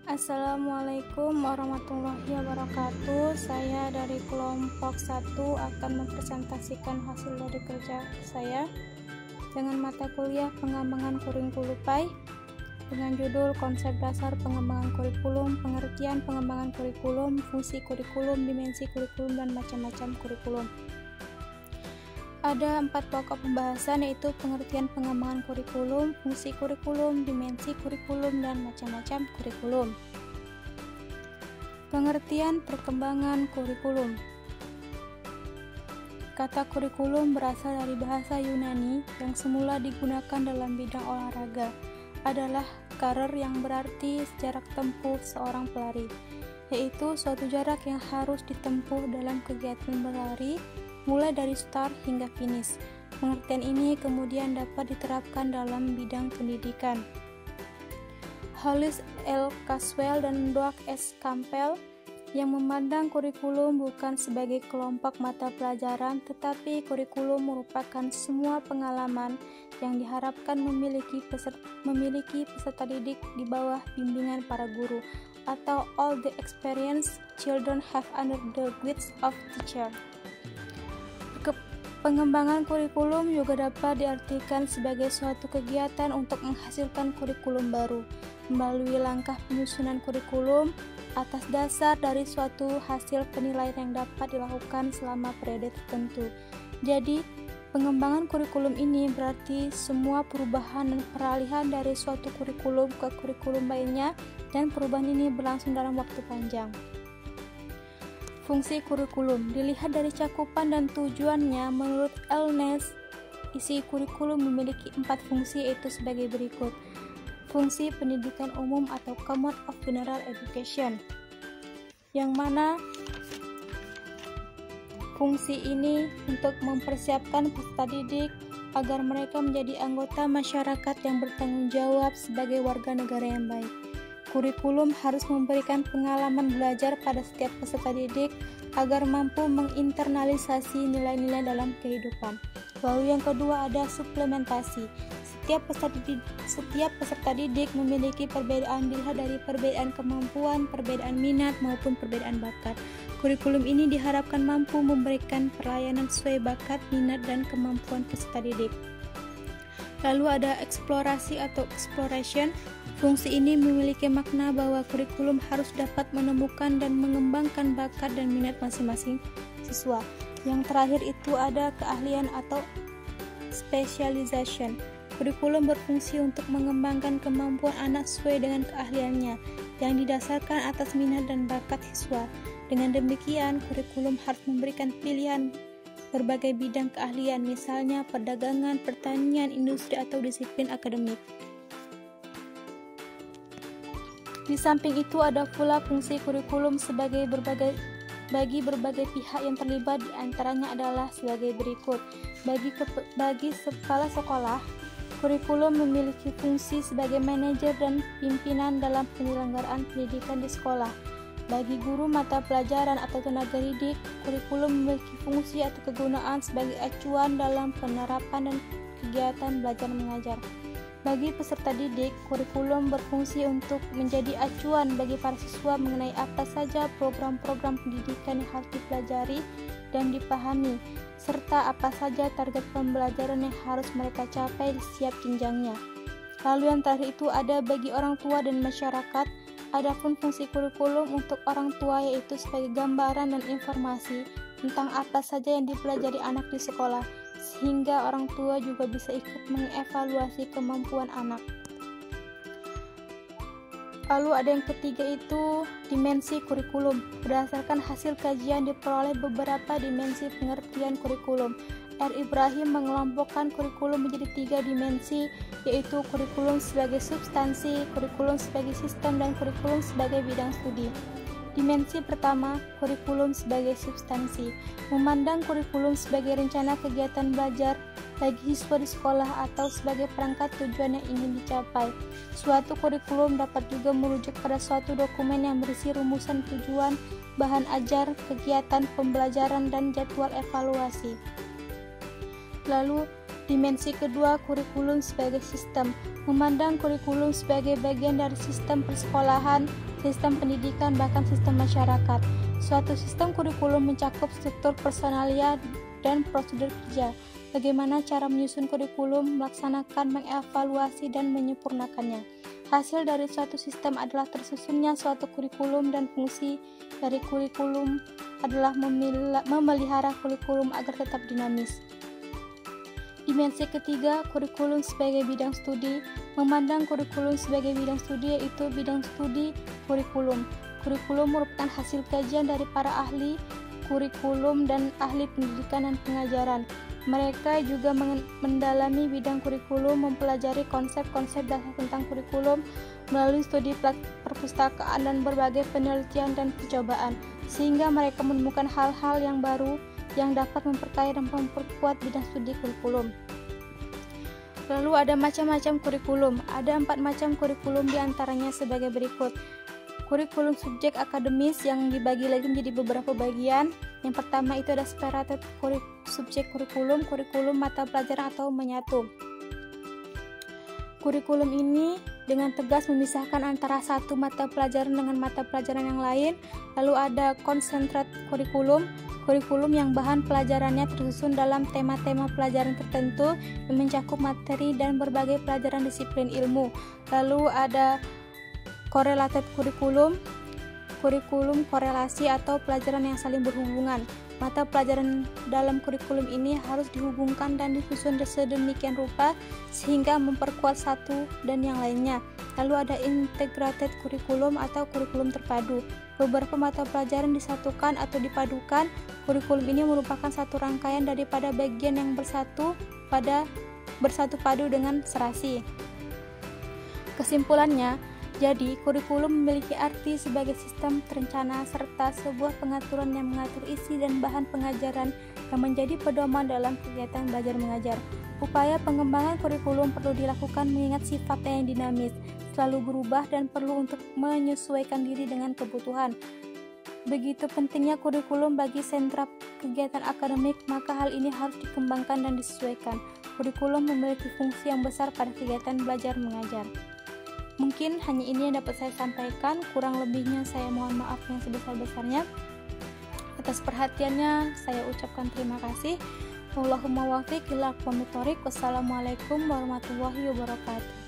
Assalamualaikum warahmatullahi wabarakatuh. Saya dari kelompok 1 akan mempresentasikan hasil dari kerja saya dengan mata kuliah pengembangan kurikulum PAI dengan judul konsep dasar pengembangan kurikulum, pengertian pengembangan kurikulum, fungsi kurikulum, dimensi kurikulum, dan macam-macam kurikulum. Ada 4 pokok pembahasan, yaitu pengertian pengembangan kurikulum, fungsi kurikulum, dimensi kurikulum, dan macam-macam kurikulum. Pengertian perkembangan kurikulum. Kata kurikulum berasal dari bahasa Yunani yang semula digunakan dalam bidang olahraga, adalah karer yang berarti jarak tempuh seorang pelari, yaitu suatu jarak yang harus ditempuh dalam kegiatan berlari mulai dari start hingga finish. Pengertian ini kemudian dapat diterapkan dalam bidang pendidikan. Hollis L. Caswell dan Doug S. Campbell yang memandang kurikulum bukan sebagai kelompok mata pelajaran, tetapi kurikulum merupakan semua pengalaman yang diharapkan memiliki peserta didik di bawah bimbingan para guru, atau all the experience children have under the guidance of teacher. Pengembangan kurikulum juga dapat diartikan sebagai suatu kegiatan untuk menghasilkan kurikulum baru melalui langkah penyusunan kurikulum atas dasar dari suatu hasil penilaian yang dapat dilakukan selama periode tertentu. Jadi, pengembangan kurikulum ini berarti semua perubahan dan peralihan dari suatu kurikulum ke kurikulum lainnya, dan perubahan ini berlangsung dalam waktu panjang. Fungsi kurikulum dilihat dari cakupan dan tujuannya. Menurut Elnes, isi kurikulum memiliki 4 fungsi, yaitu sebagai berikut. Fungsi pendidikan umum atau Common of General Education, yang mana fungsi ini untuk mempersiapkan peserta didik agar mereka menjadi anggota masyarakat yang bertanggung jawab sebagai warga negara yang baik. Kurikulum harus memberikan pengalaman belajar pada setiap peserta didik agar mampu menginternalisasi nilai-nilai dalam kehidupan. Lalu yang kedua ada suplementasi. Setiap peserta didik memiliki perbedaan dilihat dari perbedaan kemampuan, perbedaan minat, maupun perbedaan bakat. Kurikulum ini diharapkan mampu memberikan pelayanan sesuai bakat, minat, dan kemampuan peserta didik. Lalu ada eksplorasi atau exploration. Fungsi ini memiliki makna bahwa kurikulum harus dapat menemukan dan mengembangkan bakat dan minat masing-masing siswa. Yang terakhir itu ada keahlian atau specialization. Kurikulum berfungsi untuk mengembangkan kemampuan anak sesuai dengan keahliannya yang didasarkan atas minat dan bakat siswa. Dengan demikian, kurikulum harus memberikan pilihan berbagai bidang keahlian, misalnya perdagangan, pertanian, industri, atau disiplin akademik. Di samping itu ada pula fungsi kurikulum bagi berbagai pihak yang terlibat, di antaranya adalah sebagai berikut. Bagi kepala sekolah, kurikulum memiliki fungsi sebagai manajer dan pimpinan dalam penyelenggaraan pendidikan di sekolah. Bagi guru mata pelajaran atau tenaga didik, kurikulum memiliki fungsi atau kegunaan sebagai acuan dalam penerapan dan kegiatan belajar mengajar. Bagi peserta didik, kurikulum berfungsi untuk menjadi acuan bagi para siswa mengenai apa saja program-program pendidikan yang harus dipelajari dan dipahami, serta apa saja target pembelajaran yang harus mereka capai di setiap jenjangnya. Lalu yang terakhir itu ada bagi orang tua dan masyarakat. Adapun fungsi kurikulum untuk orang tua yaitu sebagai gambaran dan informasi tentang apa saja yang dipelajari anak di sekolah, sehingga orang tua juga bisa ikut mengevaluasi kemampuan anak. Lalu ada yang ketiga itu dimensi kurikulum. Berdasarkan hasil kajian diperoleh beberapa dimensi pengertian kurikulum. R. Ibrahim mengelompokkan kurikulum menjadi 3 dimensi, yaitu kurikulum sebagai substansi, kurikulum sebagai sistem, dan kurikulum sebagai bidang studi. Dimensi pertama, kurikulum sebagai substansi, memandang kurikulum sebagai rencana kegiatan belajar bagi siswa di sekolah atau sebagai perangkat tujuan yang ingin dicapai. Suatu kurikulum dapat juga merujuk pada suatu dokumen yang berisi rumusan tujuan, bahan ajar, kegiatan pembelajaran, dan jadwal evaluasi. Lalu Dimensi kedua, kurikulum sebagai sistem. Memandang kurikulum sebagai bagian dari sistem persekolahan, sistem pendidikan, bahkan sistem masyarakat. Suatu sistem kurikulum mencakup struktur personalia dan prosedur kerja. Bagaimana cara menyusun kurikulum, melaksanakan, mengevaluasi, dan menyempurnakannya. Hasil dari suatu sistem adalah tersusunnya suatu kurikulum, dan fungsi dari kurikulum adalah memelihara kurikulum agar tetap dinamis. Dimensi ketiga, kurikulum sebagai bidang studi. Memandang kurikulum sebagai bidang studi yaitu bidang studi kurikulum. Kurikulum merupakan hasil kajian dari para ahli kurikulum dan ahli pendidikan dan pengajaran. Mereka juga mendalami bidang kurikulum, mempelajari konsep-konsep dasar tentang kurikulum melalui studi perpustakaan dan berbagai penelitian dan percobaan, sehingga mereka menemukan hal-hal yang baru yang dapat memperkaya dan memperkuat bidang studi kurikulum. Lalu ada macam-macam kurikulum. Ada 4 macam kurikulum diantaranya sebagai berikut. Kurikulum subjek akademis yang dibagi lagi menjadi beberapa bagian. Yang pertama itu ada separated subjek kurikulum, kurikulum mata pelajaran atau menyatu. Kurikulum ini dengan tegas memisahkan antara satu mata pelajaran dengan mata pelajaran yang lain. Lalu ada concentrate kurikulum, kurikulum yang bahan pelajarannya tersusun dalam tema-tema pelajaran tertentu yang mencakup materi dan berbagai pelajaran disiplin ilmu. Lalu ada correlated kurikulum, kurikulum korelasi atau pelajaran yang saling berhubungan. Mata pelajaran dalam kurikulum ini harus dihubungkan dan disusun sedemikian rupa sehingga memperkuat satu dan yang lainnya. Lalu ada integrated kurikulum atau kurikulum terpadu. Beberapa mata pelajaran disatukan atau dipadukan. Kurikulum ini merupakan satu rangkaian daripada bagian yang bersatu padu dengan serasi. Kesimpulannya, jadi, kurikulum memiliki arti sebagai sistem terencana serta sebuah pengaturan yang mengatur isi dan bahan pengajaran yang menjadi pedoman dalam kegiatan belajar mengajar. Upaya pengembangan kurikulum perlu dilakukan mengingat sifatnya yang dinamis, selalu berubah dan perlu untuk menyesuaikan diri dengan kebutuhan. Begitu pentingnya kurikulum bagi sentra kegiatan akademik, maka hal ini harus dikembangkan dan disesuaikan. Kurikulum memiliki fungsi yang besar pada kegiatan belajar mengajar. Mungkin hanya ini yang dapat saya sampaikan, kurang lebihnya saya mohon maaf yang sebesar-besarnya. Atas perhatiannya saya ucapkan terima kasih. Wallahumma waffiq ila aqwamit thoriq. Wassalamualaikum warahmatullahi wabarakatuh.